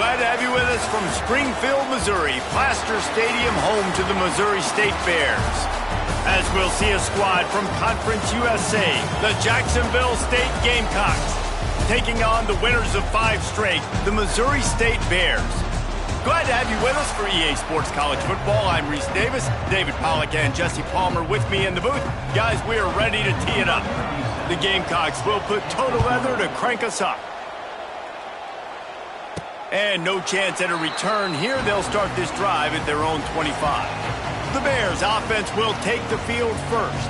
Glad to have you with us from Springfield, Missouri, Plaster Stadium, home to the Missouri State Bears. As we'll see a squad from Conference USA, the Jacksonville State Gamecocks, taking on the winners of 5 straight, the Missouri State Bears. Glad to have you with us for EA Sports College Football. I'm Reese Davis, David Pollack and Jesse Palmer with me in the booth. Guys, we are ready to tee it up. The Gamecocks will put total leather to crank us up. And no chance at a return here. They'll start this drive at their own 25. The Bears offense will take the field first.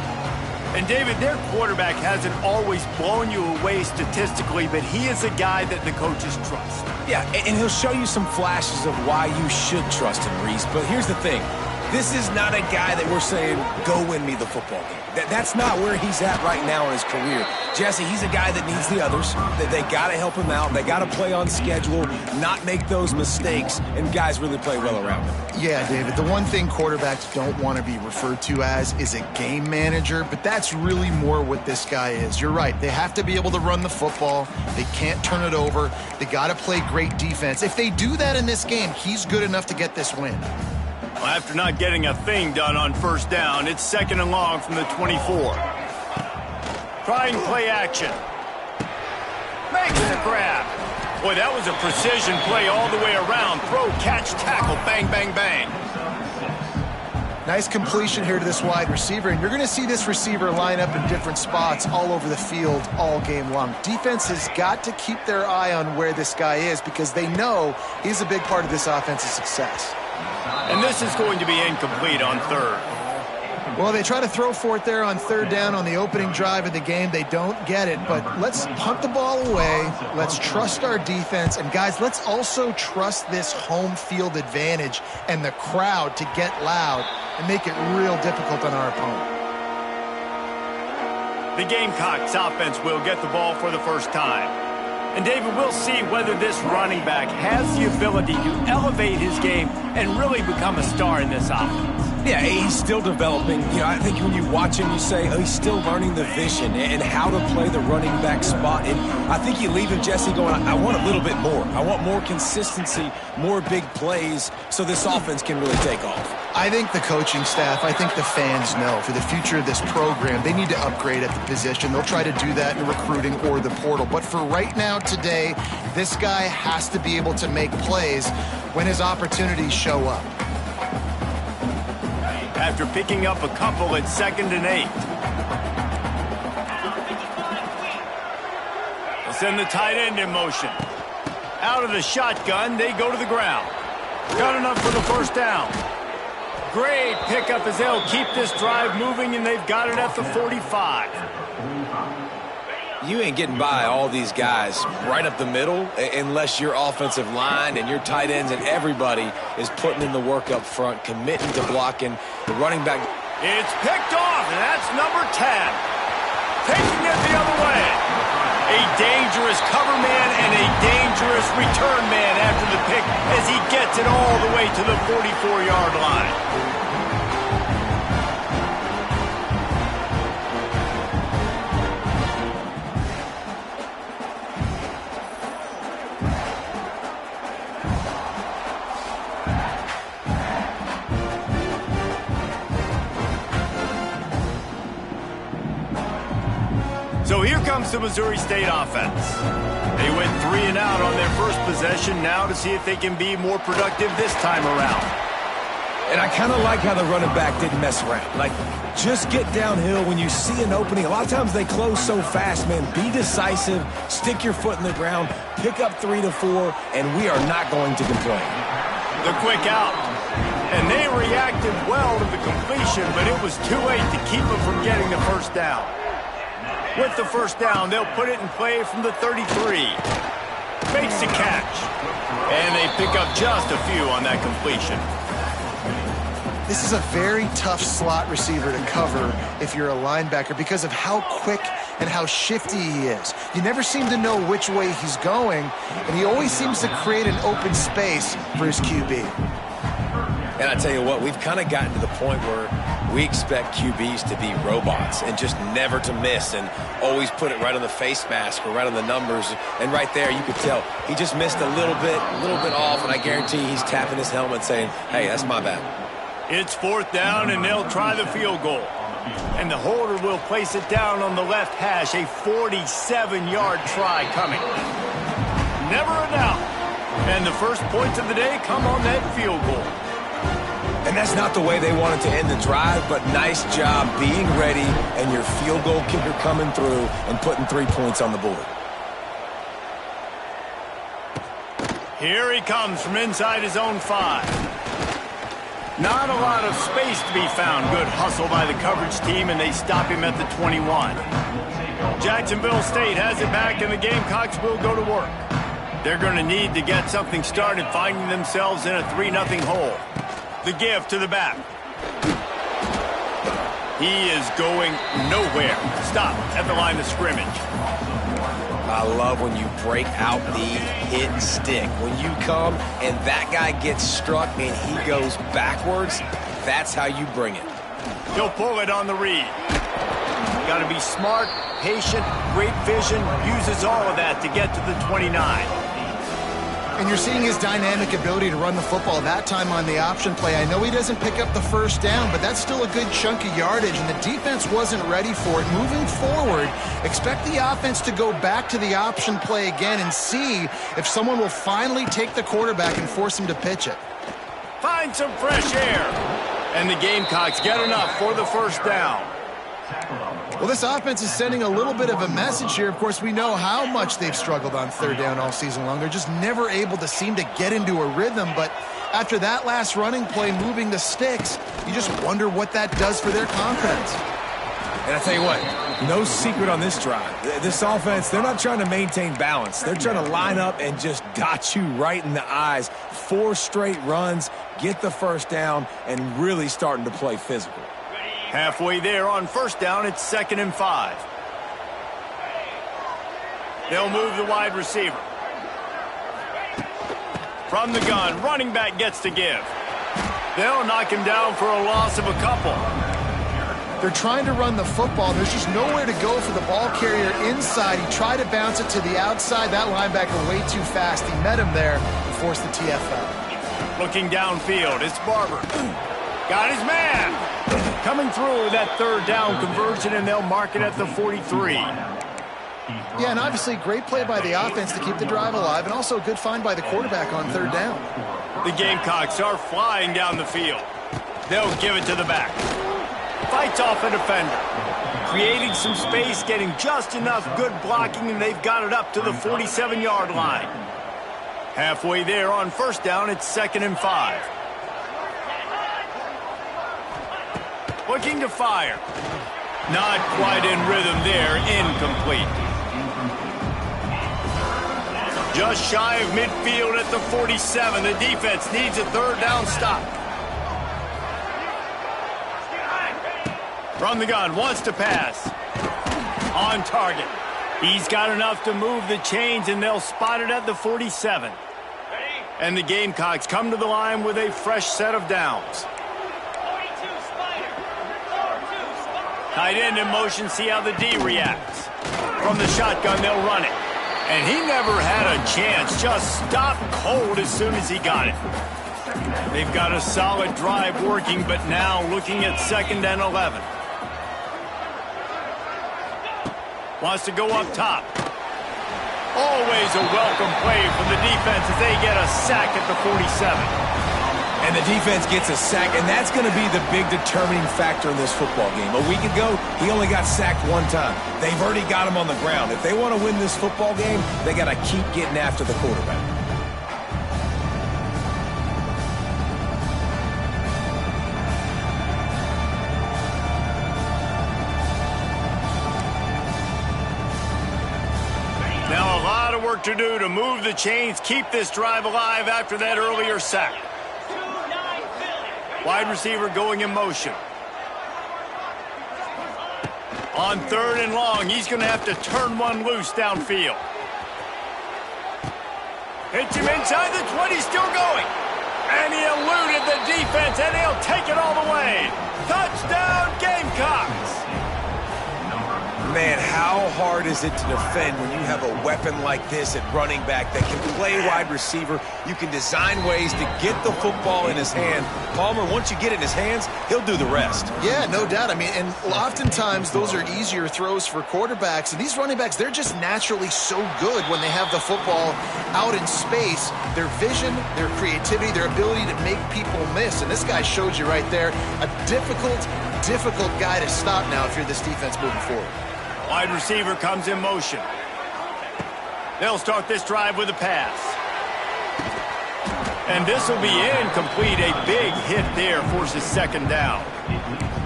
And David, their quarterback hasn't always blown you away statistically, but he is a guy that the coaches trust. Yeah, and he'll show you some flashes of why you should trust him, Reese. But here's the thing. This is not a guy that we're saying, go win me the football game. That's not where he's at right now in his career. Jesse, he's a guy that needs the others. That they got to help him out. They got to play on schedule, not make those mistakes, and guys really play well around him. Yeah, David, the one thing quarterbacks don't want to be referred to as is a game manager, but that's really more what this guy is. You're right. They have to be able to run the football. They can't turn it over. They got to play great defense. If they do that in this game, he's good enough to get this win. Well, after not getting a thing done on first down, it's 2nd and long from the 24. Trying play action. Makes the grab. Boy, that was a precision play all the way around. Throw, catch, tackle, bang, bang, bang. Nice completion here to this wide receiver, and you're going to see this receiver line up in different spots all over the field all game long. Defense has got to keep their eye on where this guy is because they know he's a big part of this offense's success. And this is going to be incomplete on 3rd. Well, they try to throw for it there on 3rd down on the opening drive of the game. They don't get it, but let's punt the ball away. Let's trust our defense. And, guys, let's also trust this home field advantage and the crowd to get loud and make it real difficult on our opponent. The Gamecocks offense will get the ball for the first time. And, David, we'll see whether this running back has the ability to elevate his game and really become a star in this offense. Yeah, he's still developing. You know, I think when you watch him, you say, oh, he's still learning the vision and how to play the running back spot. And I think you leave him, Jesse, going, I want a little bit more. I want more consistency, more big plays so this offense can really take off. I think the coaching staff, I think the fans know for the future of this program, they need to upgrade at the position. They'll try to do that in recruiting or the portal. But for right now, today, this guy has to be able to make plays when his opportunities show up. After picking up a couple at 2nd and 8. They'll send the tight end in motion. Out of the shotgun, they go to the ground. Got enough for the first down. Great pickup as they'll keep this drive moving, and they've got it at the 45. You ain't getting by all these guys right up the middle unless your offensive line and your tight ends and everybody is putting in the work up front, committing to blocking the running back. It's picked off, and that's number 10. Taking it the other way. A dangerous cover man and a dangerous return man after the pick as he gets it all the way to the 44-yard line. So here comes the Missouri State offense. They went 3 and out on their first possession now to see if they can be more productive this time around. And I kind of like how the running back didn't mess around. Like, just get downhill when you see an opening. A lot of times they close so fast, man. Be decisive, stick your foot in the ground, pick up 3 to 4, and we are not going to complain. The quick out. And they reacted well to the completion, but it was too late to keep them from getting the first down. With the first down, they'll put it in play from the 33. Makes the catch. And they pick up just a few on that completion. This is a very tough slot receiver to cover if you're a linebacker because of how quick and how shifty he is. You never seem to know which way he's going, and he always seems to create an open space for his QB. And I tell you what, we've kind of gotten to the point where We expect QBs to be robots and just never to miss and always put it right on the face mask or right on the numbers. And right there, you could tell he just missed a little bit off, and I guarantee he's tapping his helmet saying, hey, that's my bad. It's 4th down, and they'll try the field goal. And the holder will place it down on the left hash, a 47-yard try coming. Never a doubt. And the first points of the day come on that field goal. And that's not the way they wanted to end the drive, but nice job being ready and your field goal kicker coming through and putting 3 points on the board. Here he comes from inside his own 5. Not a lot of space to be found. Good hustle by the coverage team, and they stop him at the 21. Jacksonville State has it back, and the Gamecocks will go to work. They're going to need to get something started, finding themselves in a 3-0 hole. The give to the back. He is going nowhere. Stop at the line of scrimmage. I love when you break out the hit stick. When you come and that guy gets struck and he goes backwards, that's how you bring it. He'll pull it on the read. Got to be smart, patient, great vision, uses all of that to get to the 29. And you're seeing his dynamic ability to run the football that time on the option play. I know he doesn't pick up the first down, but that's still a good chunk of yardage, and the defense wasn't ready for it. Moving forward, expect the offense to go back to the option play again and see if someone will finally take the quarterback and force him to pitch it. Find some fresh air. And the Gamecocks get enough for the first down. Well, this offense is sending a little bit of a message here. Of course, we know how much they've struggled on 3rd down all season long. They're just never able to seem to get into a rhythm. But after that last running play, moving the sticks, you just wonder what that does for their confidence. And I tell you what, no secret on this drive. This offense, they're not trying to maintain balance. They're trying to line up and just dot you right in the eyes. 4 straight runs, get the first down, and really starting to play physical. Halfway there on 1st down, it's 2nd and 5. They'll move the wide receiver. From the gun, running back gets to give. They'll knock him down for a loss of a couple. They're trying to run the football. There's just nowhere to go for the ball carrier inside. He tried to bounce it to the outside. That linebacker way too fast. He met him there and forced the TFL. Looking downfield, it's Barber. Got his man. Coming through that 3rd down conversion, and they'll mark it at the 43. Yeah, and obviously great play by the offense to keep the drive alive, and also a good find by the quarterback on 3rd down. The Gamecocks are flying down the field. They'll give it to the back. Fights off a defender. Creating some space, getting just enough good blocking, and they've got it up to the 47-yard line. Halfway there on 1st down, it's 2nd and 5. Looking to fire. Not quite in rhythm there. Incomplete. Just shy of midfield at the 47. The defense needs a 3rd down stop. From the gun, wants to pass. On target. He's got enough to move the chains, and they'll spot it at the 47. And the Gamecocks come to the line with a fresh set of downs. Tight end in motion, see how the D reacts. From the shotgun, they'll run it. And he never had a chance, just stopped cold as soon as he got it. They've got a solid drive working, but now looking at 2nd and 11. Wants to go up top. Always a welcome play from the defense as they get a sack at the 47. And the defense gets a sack, and that's going to be the big determining factor in this football game. A week ago, he only got sacked 1 time. They've already got him on the ground. If they want to win this football game, they got to keep getting after the quarterback. Now a lot of work to do to move the chains, keep this drive alive after that earlier sack. Wide receiver going in motion. On 3rd and long, he's going to have to turn one loose downfield. Hits him inside the 20, still going. And he eluded the defense, and he'll take it all the way. Touchdown, Gamecocks! Man, how hard is it to defend when you have a weapon like this at running back that can play wide receiver? You can design ways to get the football in his hand. Palmer, once you get it in his hands, he'll do the rest. Yeah, no doubt. I mean, and oftentimes those are easier throws for quarterbacks. And these running backs, they're just naturally so good when they have the football out in space. Their vision, their creativity, their ability to make people miss. And this guy showed you right there, a difficult guy to stop now if you're this defense moving forward. Wide receiver comes in motion. They'll start this drive with a pass. And this will be incomplete. A big hit there forces second down.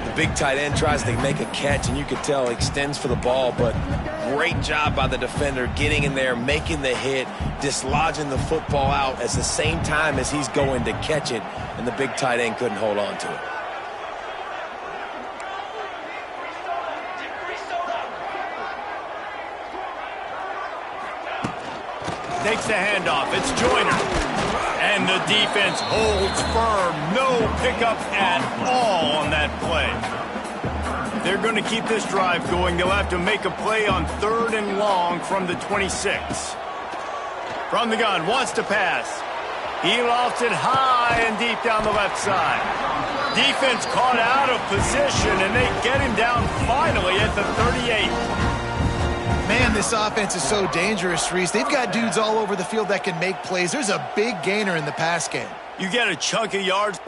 The big tight end tries to make a catch, and you can tell extends for the ball, but great job by the defender getting in there, making the hit, dislodging the football out at the same time as he's going to catch it, and the big tight end couldn't hold on to it. Takes the handoff. It's Joyner. And the defense holds firm. No pickup at all on that play. They're going to keep this drive going. They'll have to make a play on 3rd and long from the 26. From the gun, wants to pass. He lofts it high and deep down the left side. Defense caught out of position, and they get him down finally at the 38. Man, this offense is so dangerous, Reese. They've got dudes all over the field that can make plays. There's a big gainer in the pass game. You get a chunk of yards.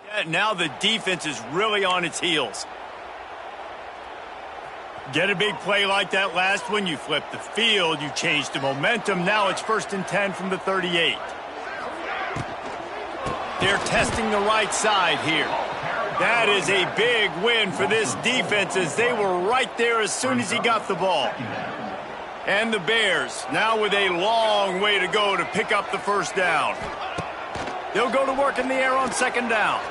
Yeah, now the defense is really on its heels. Get a big play like that last one, you flip the field, you change the momentum. Now it's 1st and 10 from the 38. They're testing the right side here. That is a big win for this defense as they were right there as soon as he got the ball. And the Bears now with a long way to go to pick up the first down. They'll go to work in the air on 2nd down.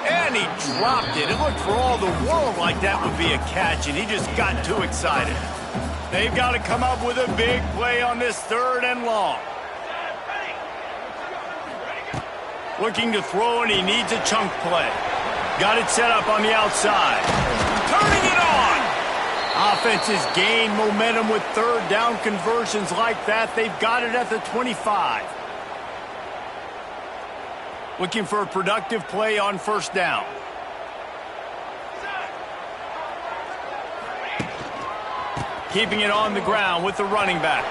And he dropped it. It looked for all the world like that would be a catch, and he just got too excited. They've got to come up with a big play on this 3rd and long. Looking to throw, and he needs a chunk play. Got it set up on the outside. Turning it on! Offenses gain momentum with 3rd down conversions like that. They've got it at the 25. Looking for a productive play on 1st down. Keeping it on the ground with the running back.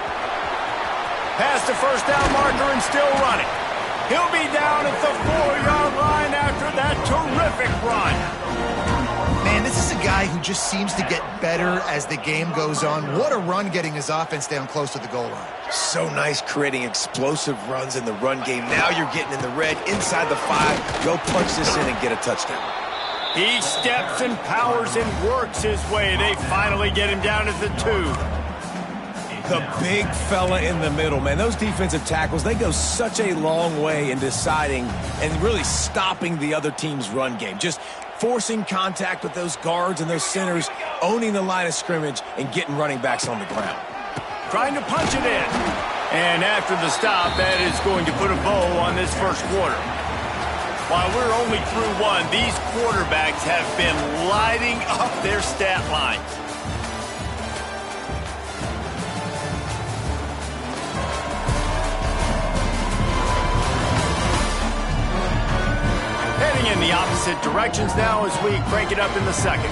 Past the 1st down marker and still running. He'll be down at the 4-yard line after that terrific run. Man, this is a guy who just seems to get better as the game goes on. What a run getting his offense down close to the goal line. So nice creating explosive runs in the run game. Now you're getting in the red, inside the 5. Go punch this in and get a touchdown. He steps and powers and works his way. They finally get him down at the 2. The big fella in the middle, man. Those defensive tackles, they go such a long way in deciding and really stopping the other team's run game. Just forcing contact with those guards and those centers, owning the line of scrimmage, and getting running backs on the ground. Trying to punch it in. And after the stop, that is going to put a bow on this 1st quarter. While we're only through 1, these quarterbacks have been lighting up their stat lines. Heading in the opposite directions now as we crank it up in the 2nd.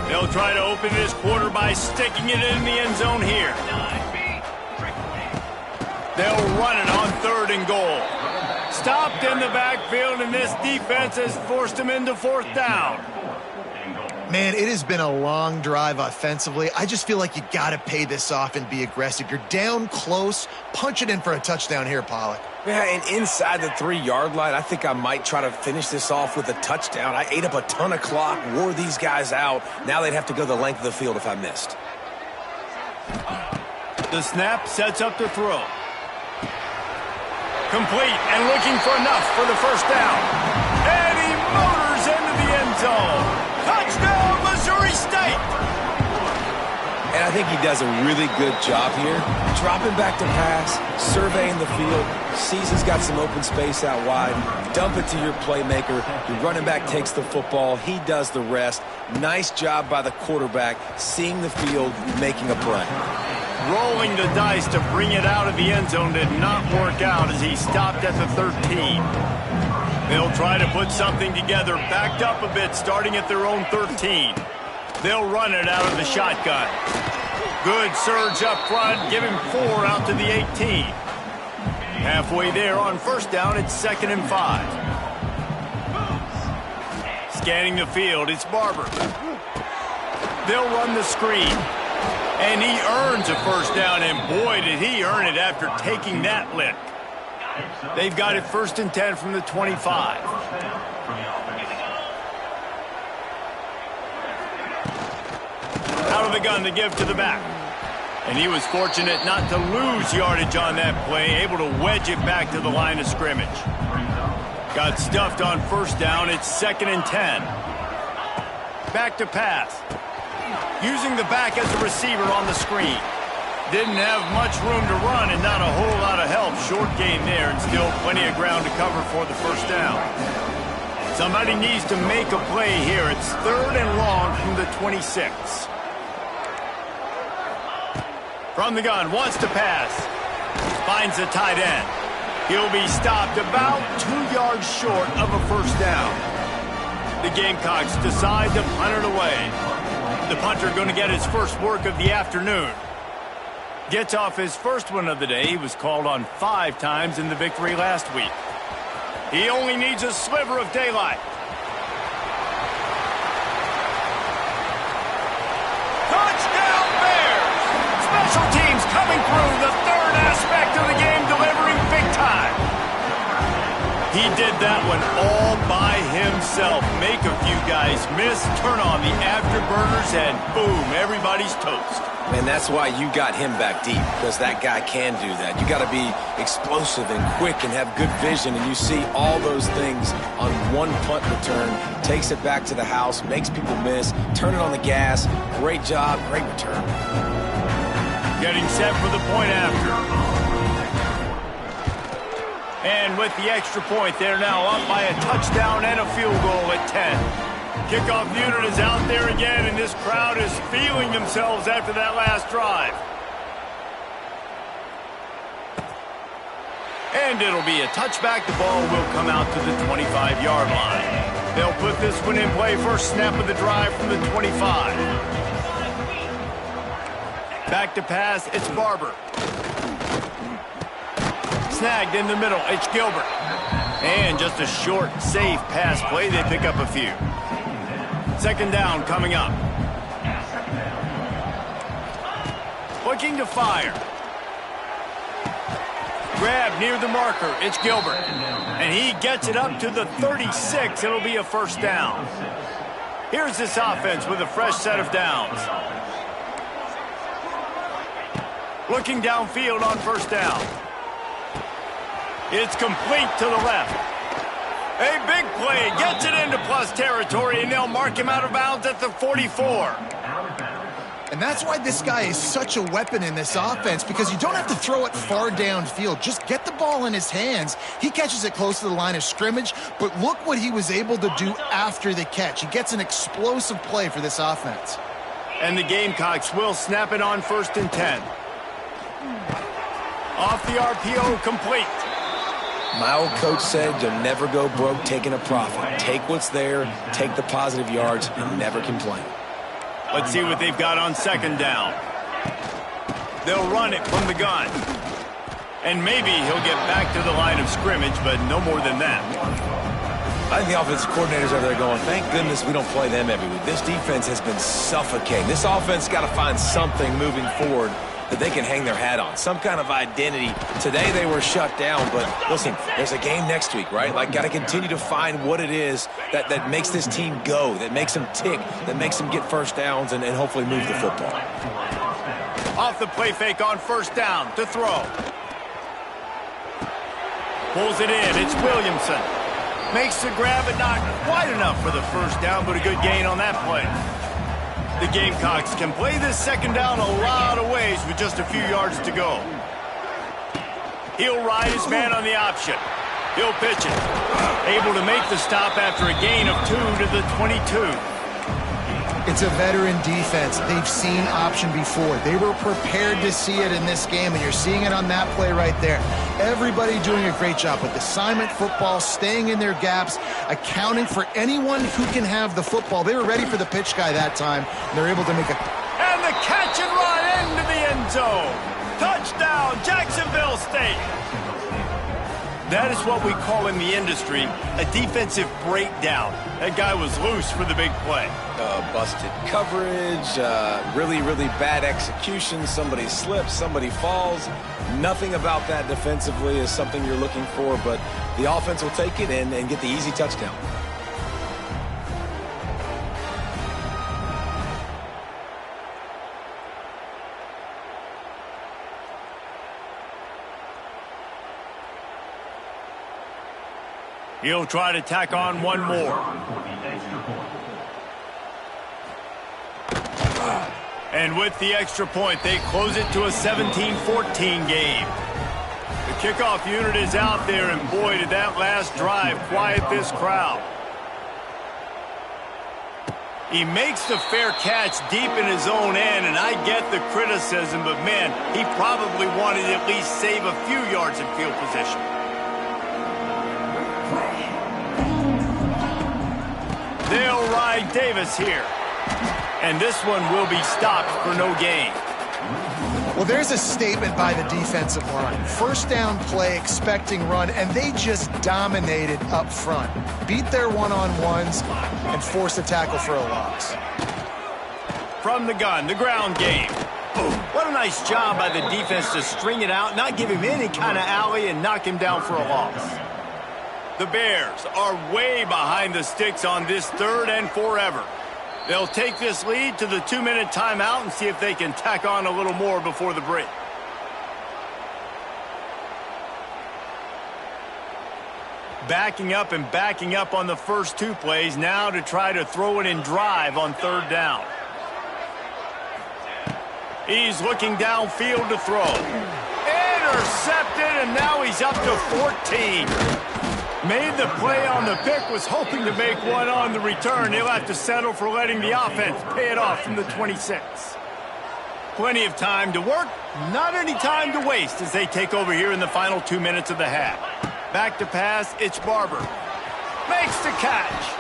They'll try to open this quarter by sticking it in the end zone here. They'll run it on 3rd and goal. Stopped in the backfield, and this defense has forced him into 4th down. Man, it has been a long drive offensively. I just feel like you got to pay this off and be aggressive. You're down close. Punch it in for a touchdown here, Pollack. Yeah, and inside the 3-yard line, I think I might try to finish this off with a touchdown. I ate up a ton of clock, wore these guys out. Now they'd have to go the length of the field if I missed. The snap sets up the throw. Complete and looking for enough for the first down. And he motors into the end zone. Touchdown, Missouri State! And I think he does a really good job here. Dropping back to pass, surveying the field, sees he's got some open space out wide, dump it to your playmaker. Your running back takes the football. He does the rest. Nice job by the quarterback, seeing the field, making a play. Rolling the dice to bring it out of the end zone did not work out as he stopped at the 13. They'll try to put something together, backed up a bit, starting at their own 13. They'll run it out of the shotgun. Good surge up front, give him 4 out to the 18. Halfway there on first down, it's 2nd and 5. Scanning the field, it's Barber. They'll run the screen. And he earns a first down, and boy, did he earn it after taking that lick. They've got it 1st and 10 from the 25. Out of the gun to give to the back. And he was fortunate not to lose yardage on that play, able to wedge it back to the line of scrimmage. Got stuffed on first down, it's 2nd and 10. Back to pass. Using the back as a receiver on the screen. Didn't have much room to run and not a whole lot of help. Short gain there and still plenty of ground to cover for the first down. Somebody needs to make a play here. It's 3rd and long from the 26. From the gun, wants to pass. Finds the tight end. He'll be stopped about 2 yards short of a first down. The Gamecocks decide to punt it away. The punter going to get his first work of the afternoon. Gets off his first one of the day. He was called on 5 times in the victory last week. He only needs a sliver of daylight. Touchdown Bears! Special teams coming through, the 3rd aspect of the game, delivering big time. He did that one all by himself. Make a few guys miss, turn on the afterburners, and boom, everybody's toast. And that's why you got him back deep, because that guy can do that. You got to be explosive and quick and have good vision, and you see all those things on one punt return. Takes it back to the house, makes people miss, turn it on the gas. Great job, great return. Getting set for the point after. And with the extra point, they're now up by a touchdown and a field goal at 10. Kickoff unit is out there again, and this crowd is feeling themselves after that last drive. And it'll be a touchback. The ball will come out to the 25-yard line. They'll put this one in play. First snap of the drive from the 25. Back to pass, it's Barber. Snagged in the middle, it's Gilbert. And just a short, safe pass play. They pick up a few. 2nd down coming up. Looking to fire. Grab near the marker, it's Gilbert. And he gets it up to the 36. It'll be a first down. Here's this offense with a fresh set of downs. Looking downfield on first down. It's complete to the left. A big play, gets it into plus territory, and they'll mark him out of bounds at the 44. And that's why this guy is such a weapon in this offense, because you don't have to throw it far downfield. Just get the ball in his hands. He catches it close to the line of scrimmage, but look what he was able to do after the catch. He gets an explosive play for this offense. And the Gamecocks will snap it on 1st and 10. Off the RPO, complete. My old coach said you'll never go broke taking a profit. Take what's there, take the positive yards, and never complain. Let's see what they've got on 2nd down. They'll run it from the gun. And maybe he'll get back to the line of scrimmage, but no more than that. I think the offensive coordinators over there going, thank goodness we don't play them every week. This defense has been suffocating. This offense got to find something moving forward that they can hang their hat on, some kind of identity. Today they were shut down, but listen, there's a game next week, right? Like, got to continue to find what it is that makes this team go, that makes them tick, that makes them get first downs and hopefully move the football. Off the play fake on first down to throw. Pulls it in. It's Williamson. Makes the grab, but not quite enough for the first down, but a good gain on that play. The Gamecocks can play this second down a lot of ways with just a few yards to go. He'll ride his man on the option. He'll pitch it. Able to make the stop after a gain of 2 to the 22. It's a veteran defense. They've seen option before. They were prepared to see it in this game, and you're seeing it on that play right there. Everybody doing a great job with assignment football, staying in their gaps, accounting for anyone who can have the football. They were ready for the pitch guy that time, and they're able to make a... And the catch and run into the end zone. Touchdown, Jacksonville State. That is what we call in the industry a defensive breakdown. That guy was loose for the big play. Busted coverage, really, really bad execution. Somebody slips, somebody falls. Nothing about that defensively is something you're looking for, but the offense will take it and get the easy touchdown. He'll try to tack on one more. And with the extra point, they close it to a 17-14 game. The kickoff unit is out there, and boy, did that last drive quiet this crowd. He makes the fair catch deep in his own end, and I get the criticism, but man, he probably wanted to at least save a few yards in field position. They'll ride Davis here. And this one will be stopped for no gain. Well, there's a statement by the defensive line. First down play, expecting run, and they just dominated up front. Beat their one-on-ones and forced a tackle for a loss. From the gun, the ground game. What a nice job by the defense to string it out, not give him any kind of alley, and knock him down for a loss. The Bears are way behind the sticks on this 3rd and forever. They'll take this lead to the 2-minute timeout and see if they can tack on a little more before the break. Backing up and backing up on the first 2 plays now to try to throw it in drive on 3rd down. He's looking downfield to throw. Intercepted, and now he's up to 14. Made the play on the pick, was hoping to make one on the return. He'll have to settle for letting the offense pay it off from the 26. Plenty of time to work, not any time to waste as they take over here in the final 2 minutes of the half. Back to pass, it's Barber. Makes the catch.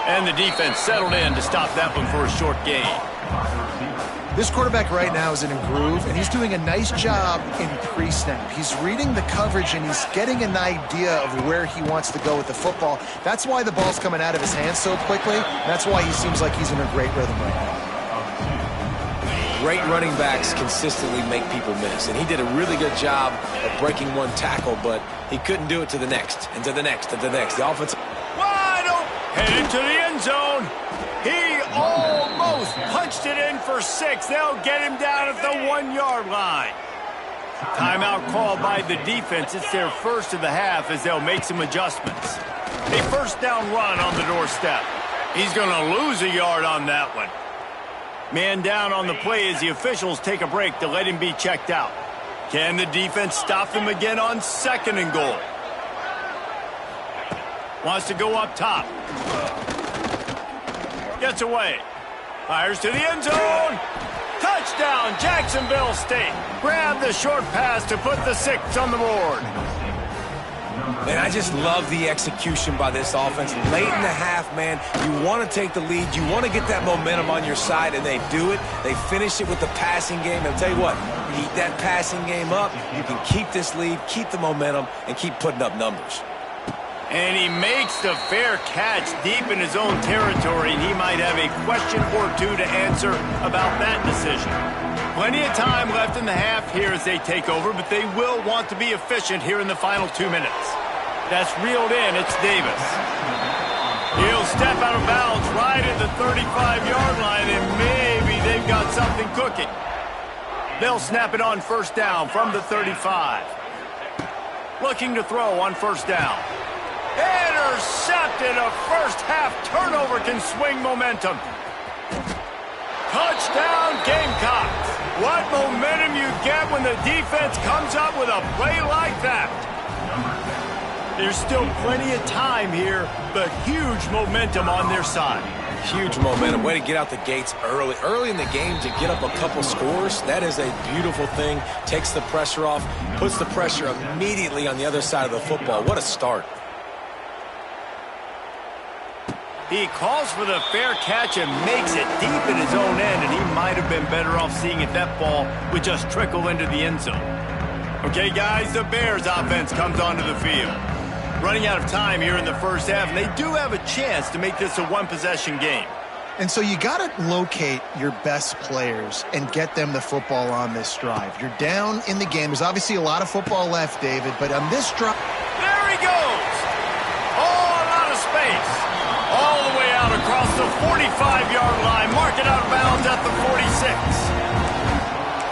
And the defense settled in to stop that one for a short gain. This quarterback right now is in a groove, and he's doing a nice job in pre-snap. He's reading the coverage, and he's getting an idea of where he wants to go with the football. That's why the ball's coming out of his hands so quickly. That's why he seems like he's in a great rhythm right now. Great running backs consistently make people miss, and he did a really good job of breaking one tackle, but he couldn't do it to the next, and to the next, and to the next. The offensive... Wide open! Headed to the end zone. He almost punched it in for 6. They'll get him down at the 1-yard line. Timeout called by the defense. It's their first of the half as they'll make some adjustments. A first down run on the doorstep. He's going to lose a yard on that one. Man down on the play as the officials take a break to let him be checked out. Can the defense stop them again on 2nd and goal? Wants to go up top. Gets away. Fires to the end zone. Touchdown, Jacksonville State. Grab the short pass to put the 6 on the board. And I just love the execution by this offense. Late in the half, man, you want to take the lead. You want to get that momentum on your side, and they do it. They finish it with the passing game. I'll tell you what, keep that passing game up. You can keep this lead, keep the momentum, and keep putting up numbers. And he makes the fair catch deep in his own territory, and he might have a question or two to answer about that decision. Plenty of time left in the half here as they take over, but they will want to be efficient here in the final 2 minutes. That's reeled in. It's Davis. He'll step out of bounds right at the 35-yard line, and maybe they've got something cooking. They'll snap it on first down from the 35. Looking to throw on first down. Intercepted. A first-half turnover can swing momentum. Touchdown, Gamecocks. What momentum you get when the defense comes up with a play like that. There's still plenty of time here, but huge momentum on their side. Huge momentum. Way to get out the gates early. Early in the game to get up a couple scores, that is a beautiful thing. Takes the pressure off, puts the pressure immediately on the other side of the football. What a start. He calls for the fair catch and makes it deep in his own end, and he might have been better off seeing if that ball would just trickle into the end zone. Okay, guys, the Bears offense comes onto the field. Running out of time here in the first half, and they do have a chance to make this a one-possession game. And so you got to locate your best players and get them the football on this drive. You're down in the game. There's obviously a lot of football left, David, but on this drive... There he goes! All out of space. All the way out across the 45-yard line. Mark it out of bounds at the 46.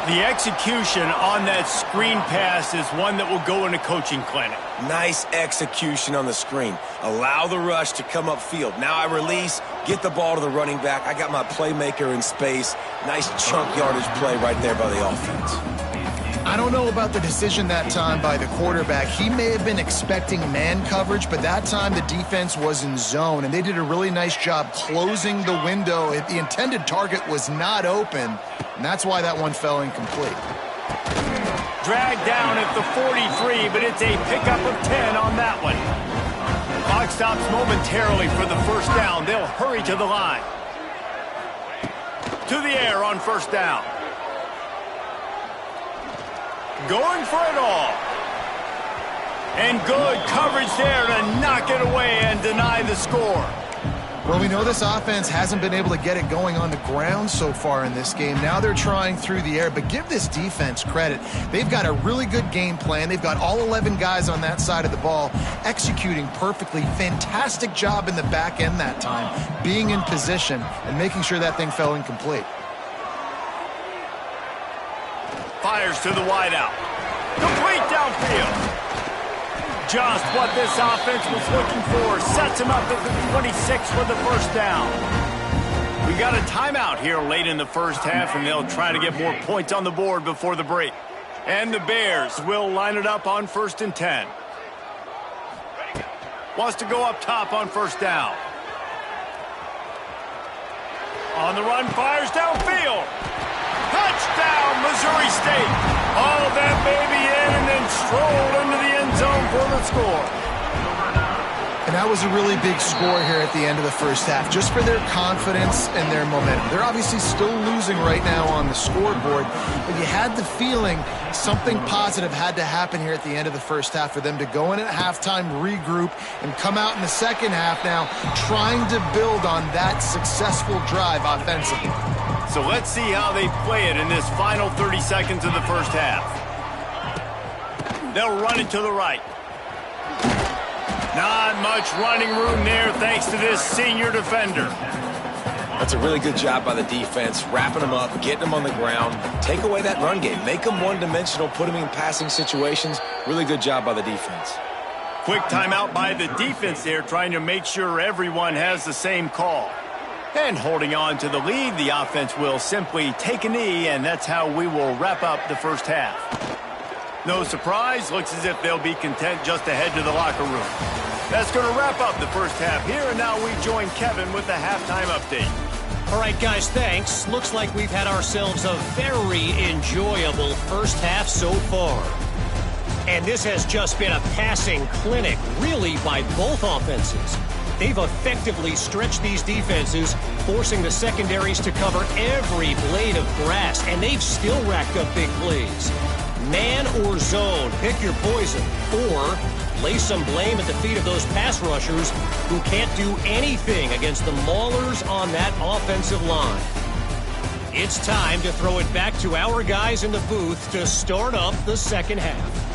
The execution on that screen pass is one that will go in a coaching clinic. Nice execution on the screen. Allow the rush to come upfield. Now I release, get the ball to the running back. I got my playmaker in space. Nice chunk yardage play right there by the offense. I don't know about the decision that time by the quarterback. He may have been expecting man coverage, but that time the defense was in zone, and they did a really nice job closing the window. The intended target was not open, and that's why that one fell incomplete. Dragged down at the 43, but it's a pickup of 10 on that one. Clock stops momentarily for the first down. They'll hurry to the line. To the air on first down. Going for it all. And good coverage there to knock it away and deny the score. Well, we know this offense hasn't been able to get it going on the ground so far in this game. Now they're trying through the air, but give this defense credit. They've got a really good game plan. They've got all 11 guys on that side of the ball executing perfectly. Fantastic job in the back end that time, being in position and making sure that thing fell incomplete. Fires to the wideout. Complete downfield. Just what this offense was looking for. Sets him up at the 26 for the first down. We got a timeout here late in the first half, and they'll try to get more points on the board before the break. And the Bears will line it up on 1st and 10. Wants to go up top on first down. On the run, fires downfield. Touchdown, Missouri State. All that baby in and then strolled into the end zone for the score. And that was a really big score here at the end of the first half, just for their confidence and their momentum. They're obviously still losing right now on the scoreboard, but you had the feeling something positive had to happen here at the end of the first half for them to go in at halftime, regroup, and come out in the second half now trying to build on that successful drive offensively. So let's see how they play it in this final 30 seconds of the first half. They'll run it to the right. Not much running room there thanks to this senior defender. That's a really good job by the defense, wrapping them up, getting them on the ground. Take away that run game. Make them one-dimensional, put them in passing situations. Really good job by the defense. Quick timeout by the defense there, trying to make sure everyone has the same call. And holding on to the lead, the offense will simply take a knee, and that's how we will wrap up the first half. No surprise, looks as if they'll be content just to head to the locker room. That's going to wrap up the first half here, and now we join Kevin with the halftime update. All right, guys, thanks. Looks like we've had ourselves a very enjoyable first half so far. And this has just been a passing clinic, really, by both offenses. They've effectively stretched these defenses, forcing the secondaries to cover every blade of grass, and they've still racked up big plays. Man or zone, pick your poison. Or lay some blame at the feet of those pass rushers who can't do anything against the maulers on that offensive line. It's time to throw it back to our guys in the booth to start up the second half.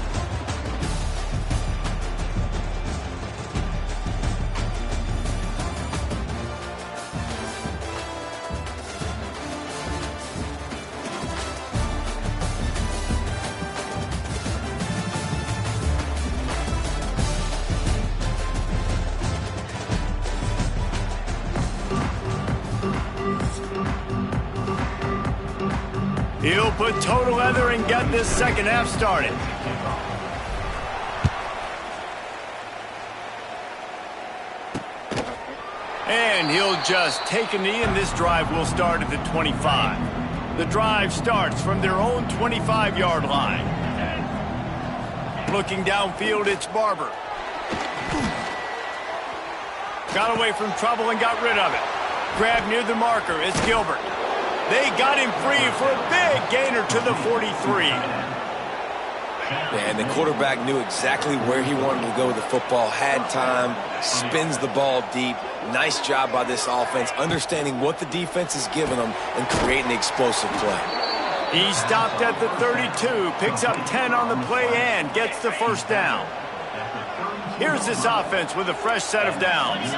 He'll put total leather and get this second half started. And he'll just take a knee, and this drive will start at the 25. The drive starts from their own 25-yard line. Looking downfield, it's Barber. Got away from trouble and got rid of it. Grab near the marker, it's Gilbert. They got him free for a big gainer to the 43. And the quarterback knew exactly where he wanted to go with the football, had time, spins the ball deep. Nice job by this offense, understanding what the defense is giving them and creating the explosive play. He stopped at the 32, picks up 10 on the play and gets the first down. Here's this offense with a fresh set of downs.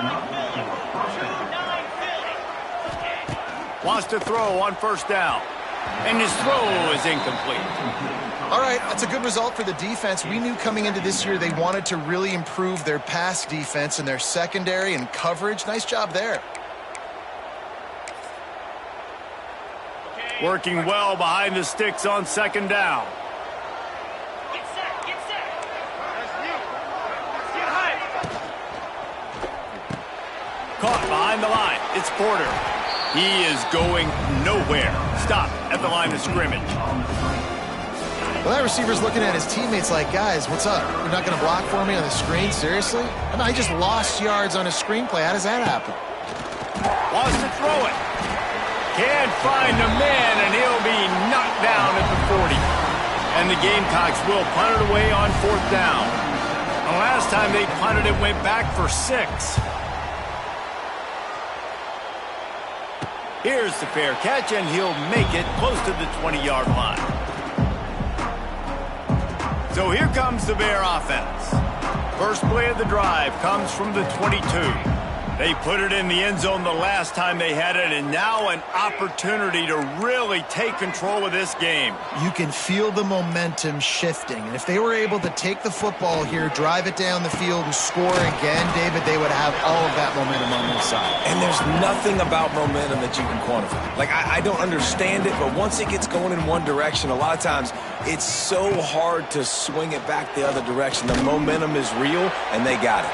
Wants to throw on first down. And his throw is incomplete. All right, that's a good result for the defense. We knew coming into this year they wanted to really improve their pass defense and their secondary and coverage. Nice job there. Working well behind the sticks on second down. Caught behind the line. It's Porter. He is going nowhere. Stop at the line of scrimmage. Well, that receiver's looking at his teammates like, guys, what's up? You're not going to block for me on the screen? Seriously? I mean, I just lost yards on a screenplay. How does that happen? Wants to throw it. Can't find the man, and he'll be knocked down at the 40. And the Gamecocks will punt it away on fourth down. The last time they punted it went back for 6. Here's the fair catch, and he'll make it close to the 20-yard line. So here comes the Bear offense. First play of the drive comes from the 22. They put it in the end zone the last time they had it, and now an opportunity to really take control of this game. You can feel the momentum shifting, and if they were able to take the football here, drive it down the field, and score again, David, they would have all of that momentum on their side. And there's nothing about momentum that you can quantify. Like, I don't understand it, but once it gets going in one direction, a lot of times it's so hard to swing it back the other direction. The momentum is real, and they got it.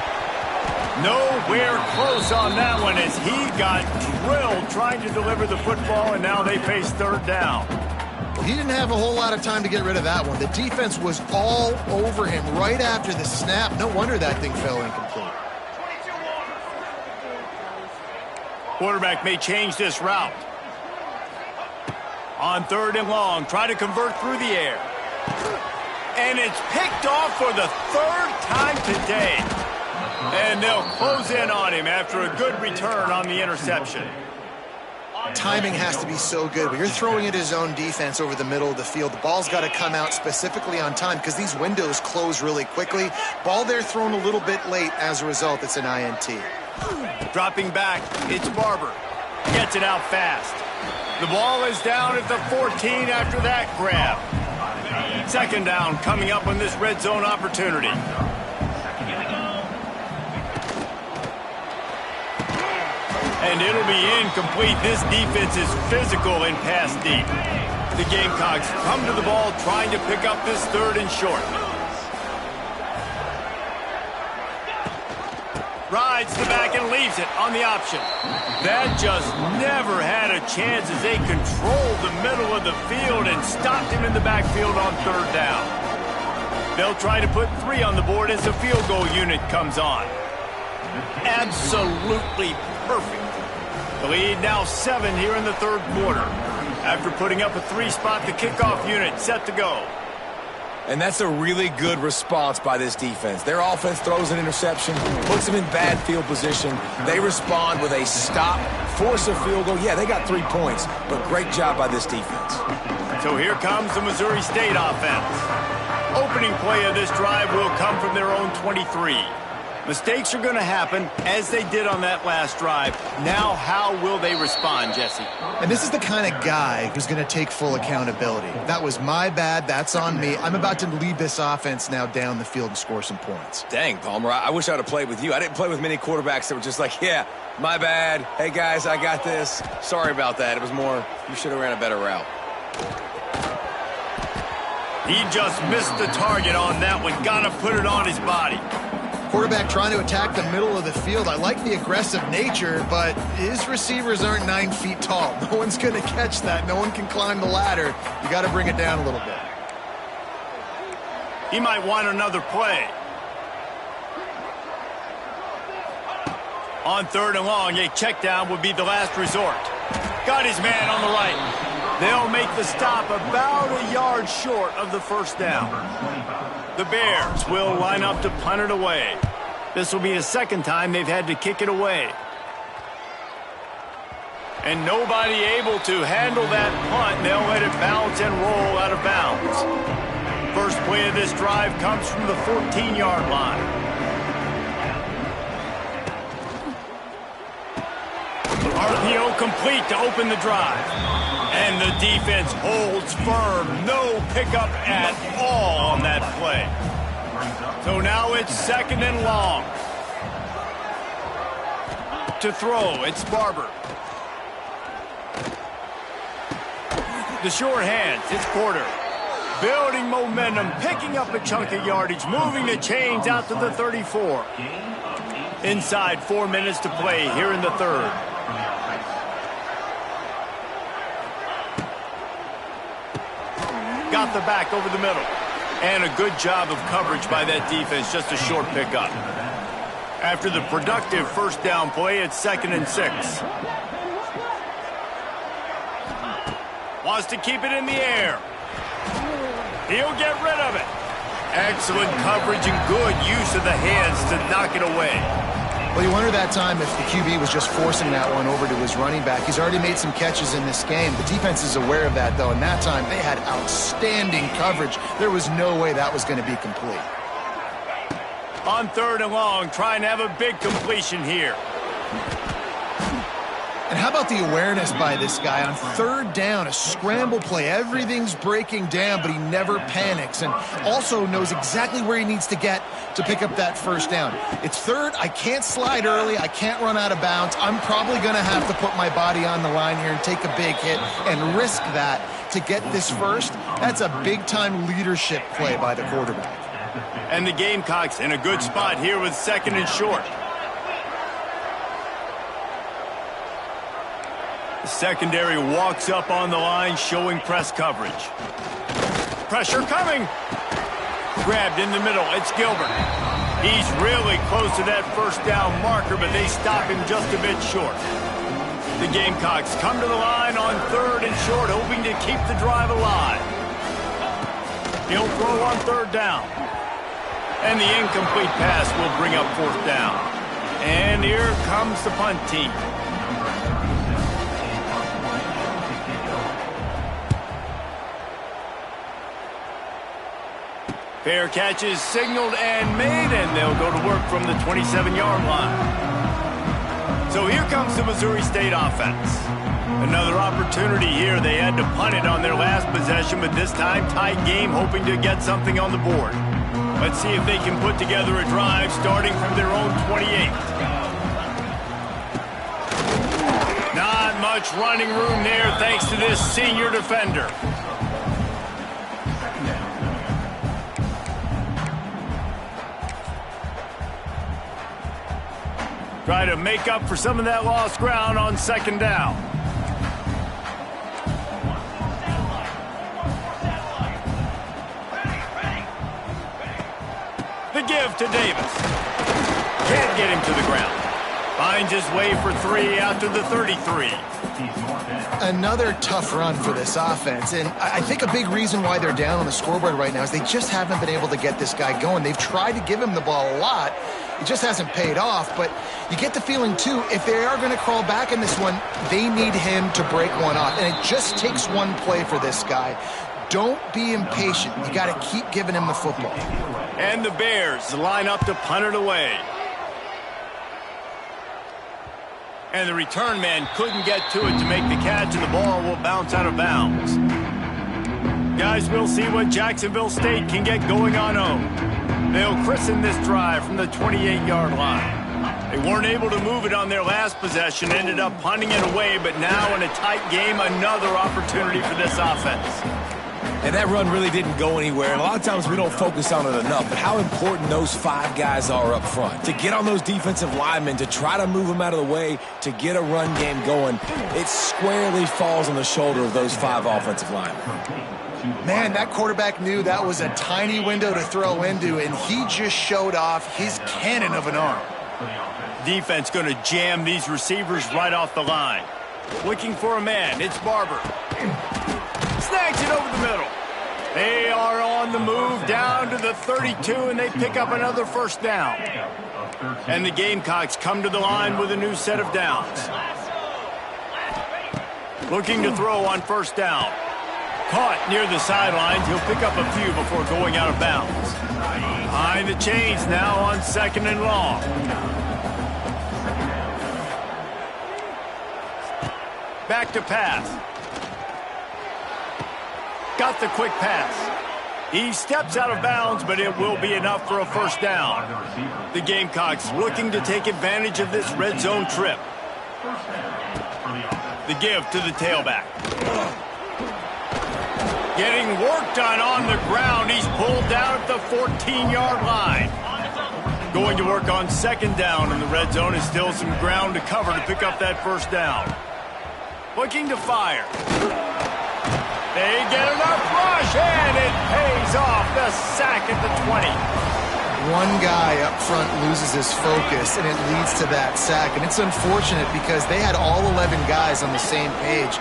Nowhere close on that one as he got drilled trying to deliver the football, and now they face third down. Well, he didn't have a whole lot of time to get rid of that one. The defense was all over him right after the snap. No wonder that thing fell incomplete. Quarterback may change this route. On third and long, try to convert through the air. And it's picked off for the third time today. And they'll close in on him after a good return on the interception. Timing has to be so good. When you're throwing at his own defense over the middle of the field, the ball's got to come out specifically on time because these windows close really quickly. Ball there thrown a little bit late. As a result, it's an INT. Dropping back, it's Barber. Gets it out fast. The ball is down at the 14 after that grab. Second down coming up on this red zone opportunity. And it'll be incomplete. This defense is physical and pass deep. The Gamecocks come to the ball trying to pick up this third and short. Rides the back and leaves it on the option. That just never had a chance as they controlled the middle of the field and stopped him in the backfield on third down. They'll try to put 3 on the board as the field goal unit comes on. Absolutely perfect. The lead now 7 here in the third quarter. After putting up a 3 spot, the kickoff unit set to go. And that's a really good response by this defense. Their offense throws an interception, puts them in bad field position. They respond with a stop, force a field goal. Yeah, they got 3 points, but great job by this defense. So here comes the Missouri State offense. Opening play of this drive will come from their own 23. Mistakes are going to happen, as they did on that last drive. Now, how will they respond, Jesse? And this is the kind of guy who's going to take full accountability. That was my bad. That's on me. I'm about to lead this offense now down the field and score some points. Dang, Palmer, I wish I would have played with you. I didn't play with many quarterbacks that were just like, yeah, my bad. Hey, guys, I got this. Sorry about that. It was more, you should have ran a better route. He just missed the target on that one. Got to put it on his body. Quarterback trying to attack the middle of the field. I like the aggressive nature, but his receivers aren't 9 feet tall. No one's going to catch that. No one can climb the ladder. You got to bring it down a little bit. He might want another play. On 3rd and long, a check down would be the last resort. Got his man on the right. They'll make the stop about a yard short of the first down. The Bears will line up to punt it away. This will be the second time they've had to kick it away. And nobody able to handle that punt. They'll let it bounce and roll out of bounds. First play of this drive comes from the 14-yard line. RPO complete to open the drive. And the defense holds firm. No pickup at all on that play. So now it's 2nd and long. To throw, it's Barber. The short hands, it's Porter. Building momentum, picking up a chunk of yardage, moving the chains out to the 34. Inside 4 minutes to play here in the 3rd. Got the back over the middle. And a good job of coverage by that defense. Just a short pickup. After the productive first down play, it's 2nd and 6. Wants to keep it in the air. He'll get rid of it. Excellent coverage and good use of the hands to knock it away. Well, you wonder that time if the QB was just forcing that one over to his running back. He's already made some catches in this game. The defense is aware of that, though, and that time they had outstanding coverage. There was no way that was going to be complete. On 3rd and long, trying to have a big completion here. And how about the awareness by this guy on 3rd down, a scramble play. Everything's breaking down, but he never panics and also knows exactly where he needs to get to pick up that first down. It's 3rd. I can't slide early. I can't run out of bounds. I'm probably going to have to put my body on the line here and take a big hit and risk that to get this first. That's a big-time leadership play by the quarterback. And the Gamecocks in a good spot here with 2nd and short. The secondary walks up on the line, showing press coverage. Pressure coming. Grabbed in the middle. It's Gilbert. He's really close to that first down marker, but they stop him just a bit short. The Gamecocks come to the line on 3rd and short, hoping to keep the drive alive. He'll throw on 3rd down. And the incomplete pass will bring up 4th down. And here comes the punt team. Fair catch is signaled and made, and they'll go to work from the 27-yard line. So here comes the Missouri State offense. Another opportunity here. They had to punt it on their last possession, but this time tight game, hoping to get something on the board. Let's see if they can put together a drive starting from their own 28. Not much running room there thanks to this senior defender. Try to make up for some of that lost ground on 2nd down. The give to Davis. Can't get him to the ground. Finds his way for 3 out to the 33. another tough run for this offense. And I think a big reason why they're down on the scoreboard right now is they just haven't been able to get this guy going. They've tried to give him the ball a lot. It just hasn't paid off. But you get the feeling, too, if they are going to crawl back in this one, they need him to break one off. And it just takes one play for this guy. Don't be impatient. You got to keep giving him the football. And the Bears line up to punt it away. And the return man couldn't get to it to make the catch, and the ball will bounce out of bounds. Guys, we'll see what Jacksonville State can get going on home. They'll christen this drive from the 28-yard line. They weren't able to move it on their last possession, ended up punting it away, but now in a tight game, another opportunity for this offense. And that run really didn't go anywhere. And a lot of times we don't focus on it enough, but how important those 5 guys are up front. To get on those defensive linemen, to try to move them out of the way, to get a run game going, it squarely falls on the shoulder of those 5 offensive linemen. Man, that quarterback knew that was a tiny window to throw into, and he just showed off his cannon of an arm. Defense going to jam these receivers right off the line. Looking for a man, it's Barber. Snags it over the middle. They are on the move down to the 32, and they pick up another first down. And the Gamecocks come to the line with a new set of downs. Looking to throw on first down. Caught near the sidelines. He'll pick up a few before going out of bounds. Behind the chains now on second and long. Back to pass. Got the quick pass. He steps out of bounds, but it will be enough for a first down. The Gamecocks looking to take advantage of this red zone trip. The give to the tailback. Getting work done on the ground. He's pulled down at the 14-yard line. Going to work on second down in the red zone is still some ground to cover to pick up that first down. Looking to fire. They get enough rush, and it pays off. The sack at the 20. One guy up front loses his focus, and it leads to that sack. And it's unfortunate because they had all 11 guys on the same page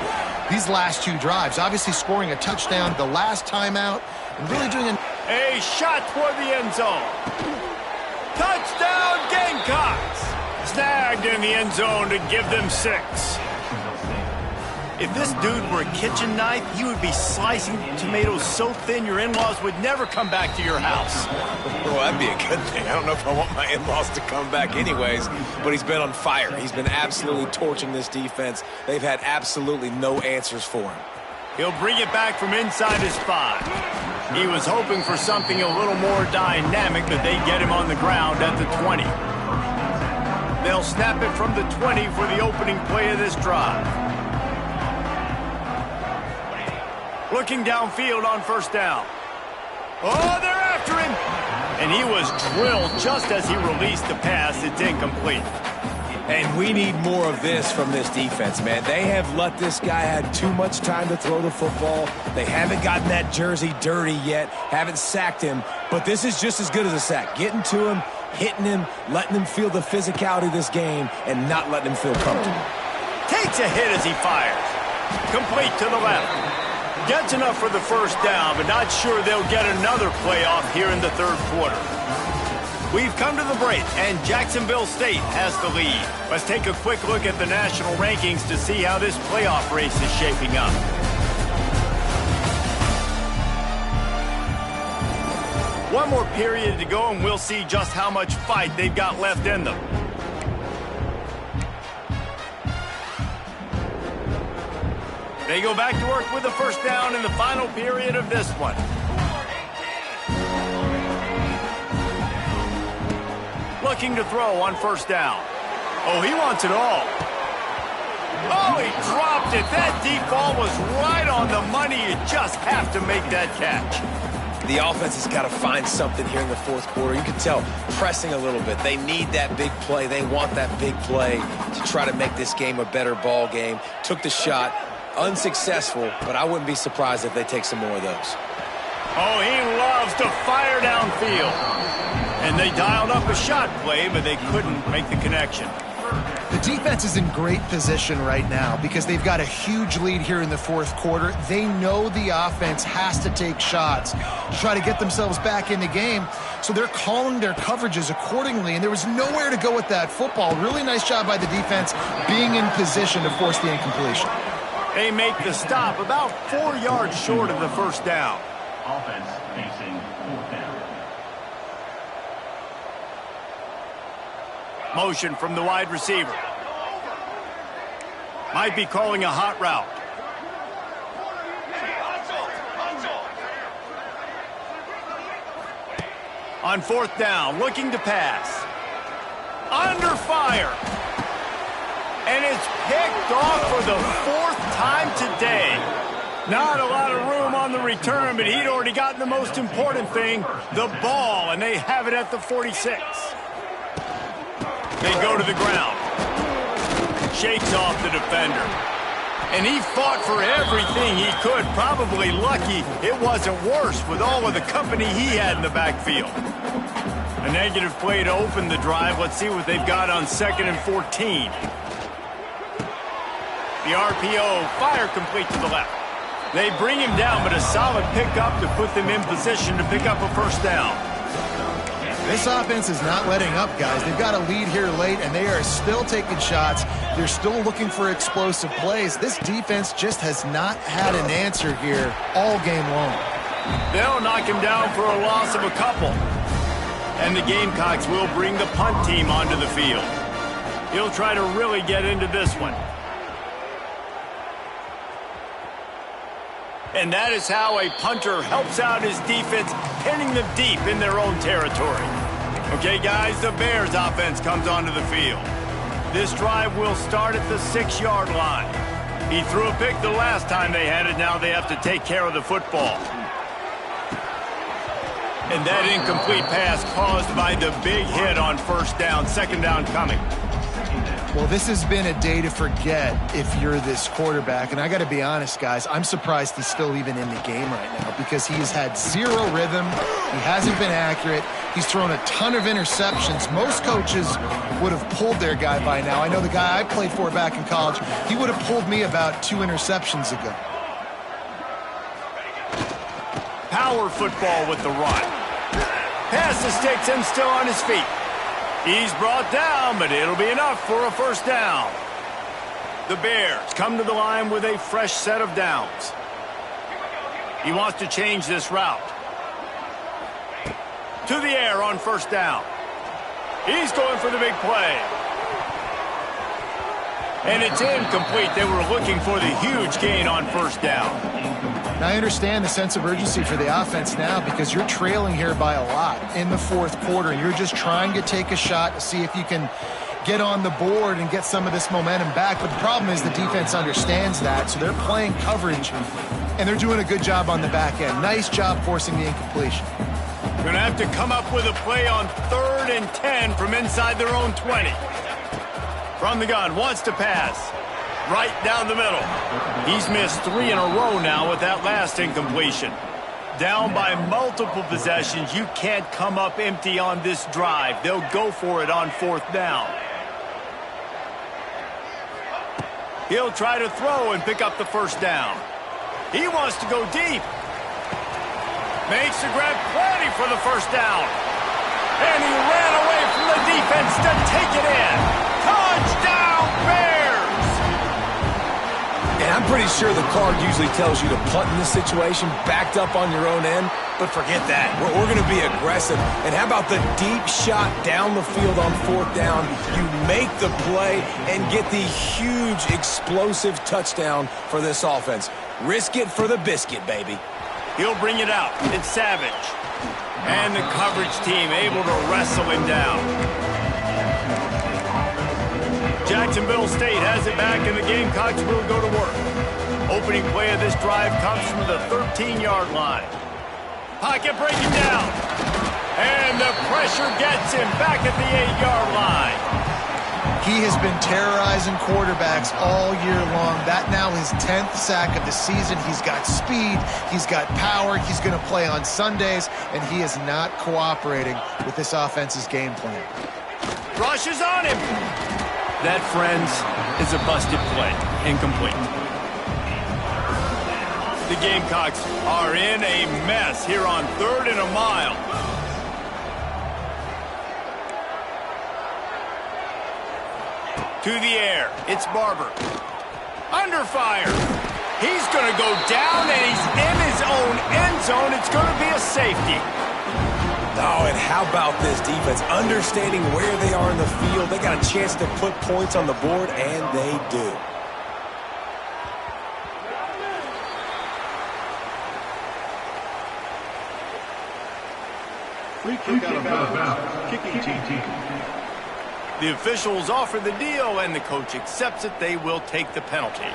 these last 2 drives. Obviously scoring a touchdown the last time out and really doing a shot toward the end zone. Touchdown, Gamecocks. Snagged in the end zone to give them 6. If this dude were a kitchen knife, you would be slicing tomatoes so thin your in-laws would never come back to your house. Well, that'd be a good thing. I don't know if I want my in-laws to come back anyways, but he's been on fire. He's been absolutely torching this defense. They've had absolutely no answers for him. He'll bring it back from inside his 5. He was hoping for something a little more dynamic, but they get him on the ground at the 20. They'll snap it from the 20 for the opening play of this drive. Looking downfield on first down. Oh, they're after him. And he was drilled just as he released the pass. It's incomplete. And we need more of this from this defense, man. They have let this guy have too much time to throw the football. They haven't gotten that jersey dirty yet, haven't sacked him. But this is just as good as a sack. Getting to him, hitting him, letting him feel the physicality of this game, and not letting him feel comfortable. Takes a hit as he fires. Complete to the left. Gets enough for the first down, but not sure they'll get another playoff here in the third quarter. We've come to the break, and Jacksonville State has the lead. Let's take a quick look at the national rankings to see how this playoff race is shaping up. One more period to go, and we'll see just how much fight they've got left in them. They go back to work with the first down in the final period of this one. Looking to throw on first down. Oh, he wants it all. Oh, he dropped it. That deep ball was right on the money. You just have to make that catch. The offense has got to find something here in the fourth quarter. You can tell pressing a little bit. They need that big play. They want that big play to try to make this game a better ball game. Took the shot. Unsuccessful, but I wouldn't be surprised if they take some more of those. Oh, he loves to fire downfield. And they dialed up a shot play, but they couldn't make the connection. The defense is in great position right now because they've got a huge lead here in the fourth quarter. They know the offense has to take shots to try to get themselves back in the game, so they're calling their coverages accordingly, and there was nowhere to go with that football. Really nice job by the defense being in position to force the incompletion. They make the stop about 4 yards short of the first down. Offense facing fourth down. Motion from the wide receiver. Might be calling a hot route. On fourth down, looking to pass. Under fire. And it's picked off for the fourth time today. Not a lot of room on the return, but he'd already gotten the most important thing, the ball, and they have it at the 46. They go to the ground. Shakes off the defender. And he fought for everything he could. Probably lucky it wasn't worse with all of the company he had in the backfield. A negative play to open the drive. Let's see what they've got on 2nd and 14. The RPO, fire complete to the left. They bring him down, but a solid pickup to put them in position to pick up a first down. This offense is not letting up, guys. They've got a lead here late, and they are still taking shots. They're still looking for explosive plays. This defense just has not had an answer here all game long. They'll knock him down for a loss of a couple. And the Gamecocks will bring the punt team onto the field. He'll try to really get into this one. And that is how a punter helps out his defense, pinning them deep in their own territory. Okay, guys, the Bears offense comes onto the field. This drive will start at the 6-yard line. He threw a pick the last time they had it. Now they have to take care of the football. And that incomplete pass caused by the big hit on first down. Second down coming. Well, this has been a day to forget if you're this quarterback. And I got to be honest, guys, I'm surprised he's still even in the game right now because he has had zero rhythm. He hasn't been accurate. He's thrown a ton of interceptions. Most coaches would have pulled their guy by now. I know the guy I played for back in college, he would have pulled me about 2 interceptions ago. Power football with the run. Passes takes him still on his feet. He's brought down, but it'll be enough for a first down. The Bears come to the line with a fresh set of downs. He wants to change this route. To the air on first down. He's going for the big play. And it's incomplete. They were looking for the huge gain on first down. Now, I understand the sense of urgency for the offense now because you're trailing here by a lot in the fourth quarter, and you're just trying to take a shot to see if you can get on the board and get some of this momentum back. But the problem is the defense understands that, so they're playing coverage, and they're doing a good job on the back end. Nice job forcing the incompletion. Going to have to come up with a play on 3rd and 10 from inside their own 20. From the gun, wants to pass. Right down the middle. He's missed 3 in a row now with that last incompletion. Down by multiple possessions. You can't come up empty on this drive. They'll go for it on 4th down. He'll try to throw and pick up the first down. He wants to go deep. Makes the grab plenty for the first down. And he ran away from the defense to take it in. Touchdown, Bears! And I'm pretty sure the card usually tells you to punt in this situation, backed up on your own end, but forget that. We're going to be aggressive. And how about the deep shot down the field on 4th down? You make the play and get the huge explosive touchdown for this offense. Risk it for the biscuit, baby. He'll bring it out. It's Savage. And the coverage team able to wrestle him down. Jacksonville State has it back, and the Gamecocks will go to work. Opening play of this drive comes from the 13-yard line. Pocket breaking down. And the pressure gets him back at the 8-yard line. He has been terrorizing quarterbacks all year long. That now his 10th sack of the season. He's got speed. He's got power. He's going to play on Sundays, and he is not cooperating with this offense's game plan. Rushes on him. That, friends, is a busted play. Incomplete. The Gamecocks are in a mess here on 3rd and a mile. To the air. It's Barber. Under fire. He's going to go down, and he's in his own end zone. It's going to be a safety. Oh, and how about this defense? Understanding where they are in the field. They got a chance to put points on the board, and they do. Free kick out of bounds. Kicking team. The officials offer the deal, and the coach accepts it. They will take the penalty.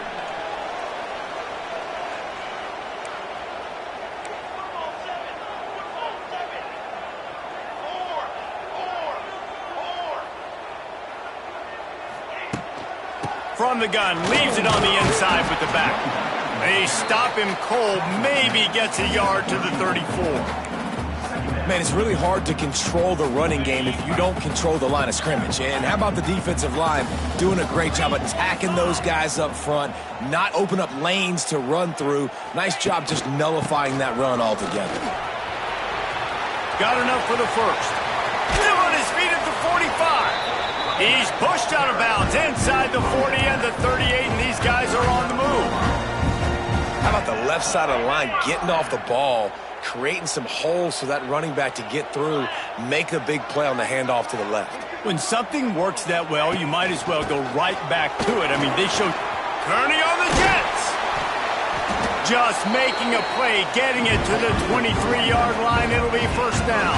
From the gun, leaves it on the inside with the back. They stop him cold, maybe gets a yard to the 34. Man, it's really hard to control the running game if you don't control the line of scrimmage. And how about the defensive line doing a great job attacking those guys up front, not open up lanes to run through. Nice job just nullifying that run altogether. Got enough for the first. Still on his feet at the 45. He's pushed out of bounds inside the 40 and the 38, and these guys are on the move. How about the left side of the line getting off the ball, creating some holes for that running back to get through, make a big play on the handoff to the left. When something works that well, you might as well go right back to it. I mean, they showed Kearney on the Jets. Just making a play, getting it to the 23-yard line. It'll be first down.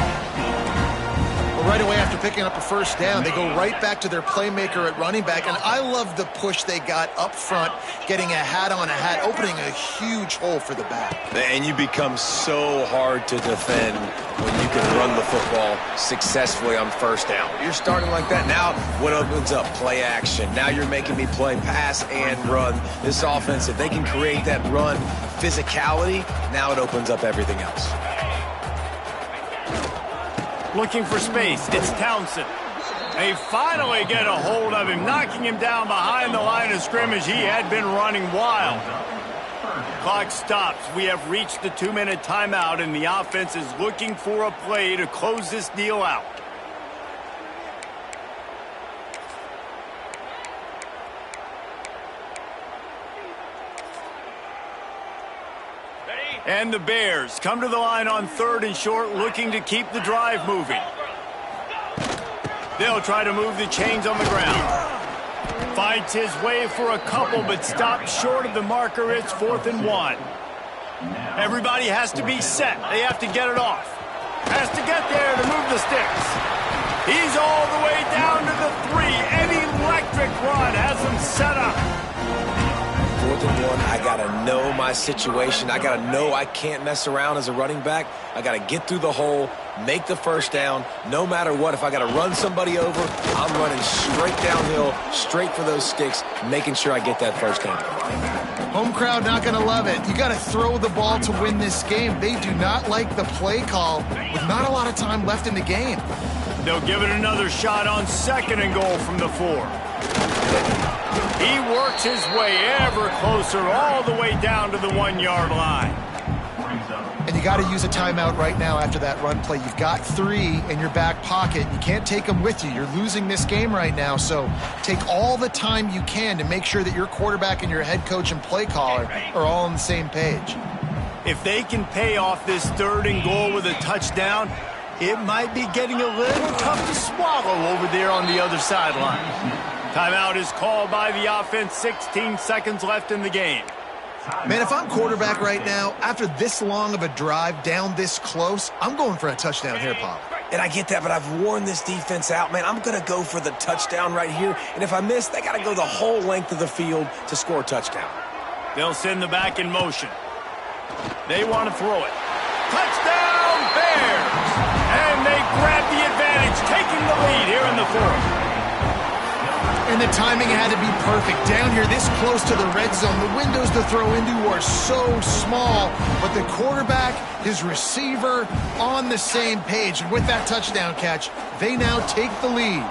Well, right away after picking up a first down, they go right back to their playmaker at running back, and I love the push they got up front, getting a hat on a hat, opening a huge hole for the back. And you become so hard to defend when you can run the football successfully on first down. You're starting like that. Now what opens up? Play action. Now you're making me play pass and run. This offense, if they can create that run physicality, now it opens up everything else. Looking for space. It's Townsend. They finally get a hold of him, knocking him down behind the line of scrimmage. He had been running wild. Clock stops. We have reached the 2-minute timeout, and the offense is looking for a play to close this deal out. And the Bears come to the line on 3rd and short, looking to keep the drive moving. They'll try to move the chains on the ground. Fights his way for a couple, but stops short of the marker. It's 4th and 1. Everybody has to be set. They have to get it off. Has to get there to move the sticks. He's all the way down to the 3. An electric run has him set up. 4th and 1, I got to know my situation. I got to know I can't mess around as a running back. I got to get through the hole, make the first down. No matter what, if I got to run somebody over, I'm running straight downhill, straight for those sticks, making sure I get that first down. Home crowd not going to love it. You got to throw the ball to win this game. They do not like the play call with not a lot of time left in the game. They'll give it another shot on 2nd and goal from the 4. He works his way ever closer all the way down to the 1-yard line. And you got to use a timeout right now after that run play. You've got 3 in your back pocket. You can't take them with you. You're losing this game right now. So take all the time you can to make sure that your quarterback and your head coach and play caller are all on the same page. If they can pay off this 3rd and goal with a touchdown, it might be getting a little tough to swallow over there on the other sideline. Timeout is called by the offense. 16 seconds left in the game. Man, if I'm quarterback right now, after this long of a drive down this close, I'm going for a touchdown here, Pop. And I get that, but I've worn this defense out. Man, I'm going to go for the touchdown right here. And if I miss, they got to go the whole length of the field to score a touchdown. They'll send the back in motion. They want to throw it. Touchdown, Bears! And they grab the advantage, taking the lead here in the 4th. And the timing had to be perfect. Down here, this close to the red zone, the windows to throw into are so small, but the quarterback, his receiver, on the same page. And with that touchdown catch, they now take the lead.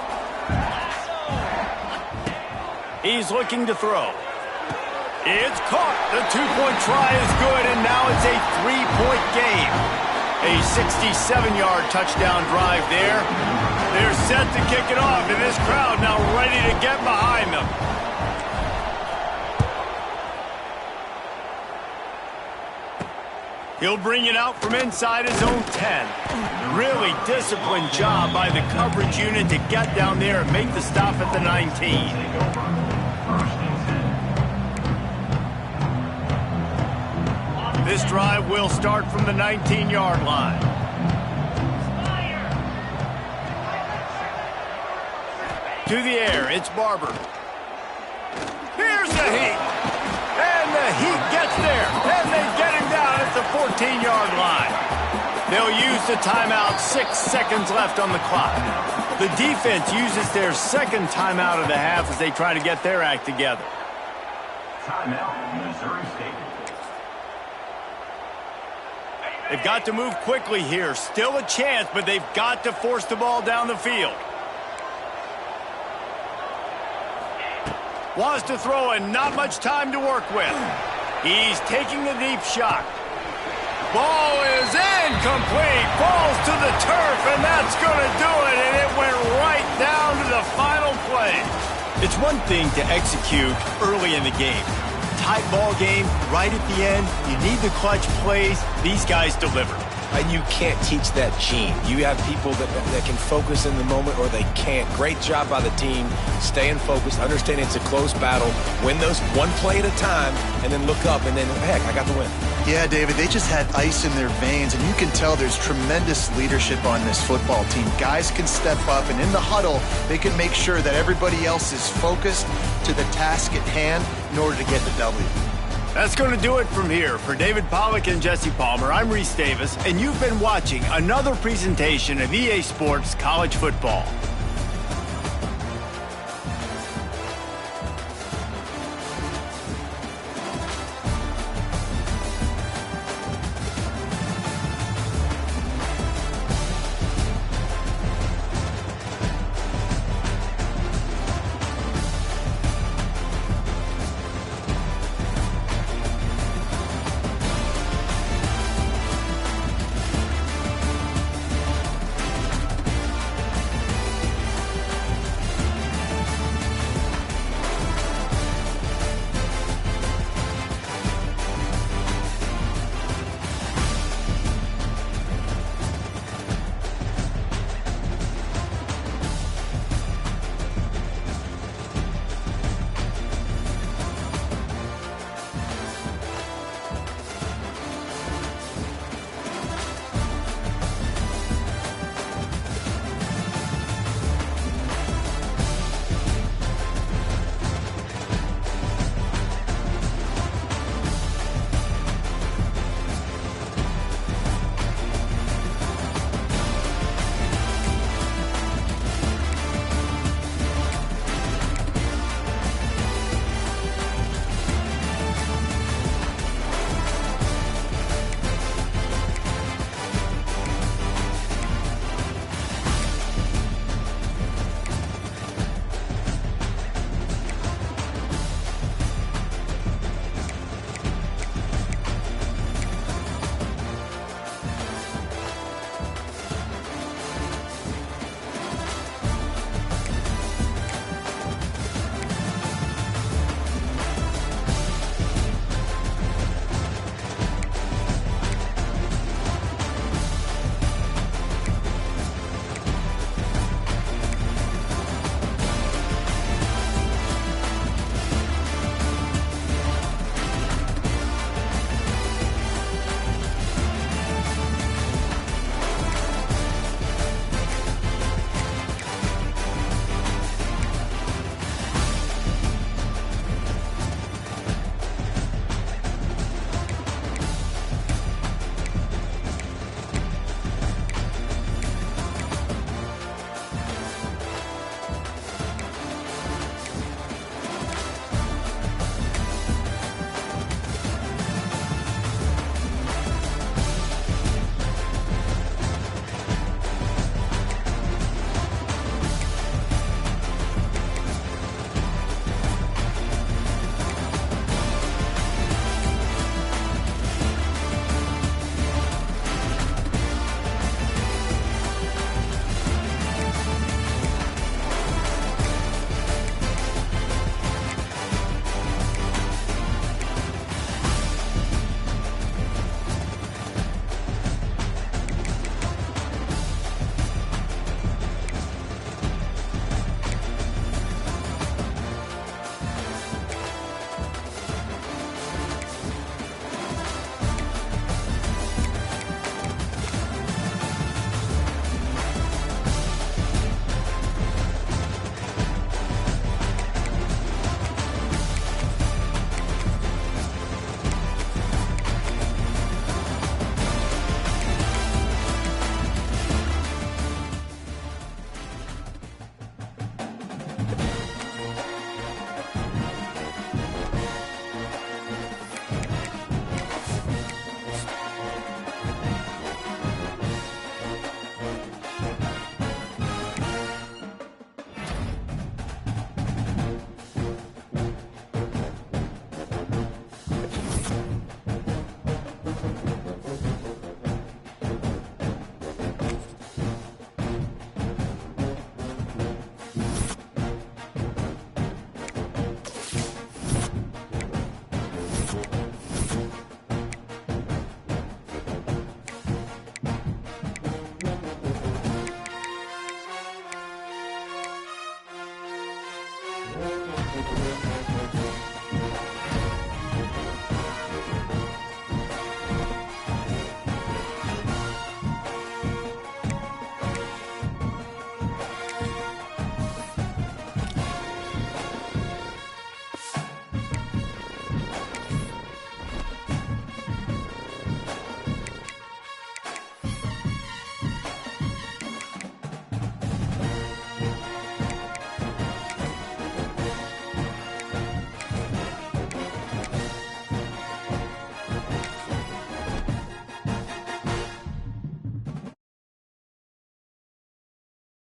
He's looking to throw. It's caught. The two-point try is good, and now it's a three-point game. A 67-yard touchdown drive there. They're set to kick it off, and this crowd now ready to get behind them. He'll bring it out from inside his own 10. Really disciplined job by the coverage unit to get down there and make the stop at the 19. This drive will start from the 19-yard line. To the air, it's Barber. Here's the heat. And the heat gets there. And they get him down at the 14-yard line. They'll use the timeout, 6 seconds left on the clock. The defense uses their second timeout of the half as they try to get their act together. Timeout, Missouri State. They've got to move quickly here. Still a chance, but they've got to force the ball down the field. Wants to throw and not much time to work with. He's taking the deep shot. Ball is incomplete. Falls to the turf, and that's going to do it. And it went right down to the final play. It's one thing to execute early in the game. Tight ball game, right at the end. You need the clutch plays. These guys deliver. And you can't teach that gene. You have people that can focus in the moment or they can't. Great job by the team, staying focused, understanding it's a close battle, win those one play at a time, and then look up, and then, heck, I got the win. Yeah, David, they just had ice in their veins, and you can tell there's tremendous leadership on this football team. Guys can step up, and in the huddle, they can make sure that everybody else is focused to the task at hand in order to get the W. That's going to do it from here. For David Pollack and Jesse Palmer, I'm Reese Davis, and you've been watching another presentation of EA Sports College Football.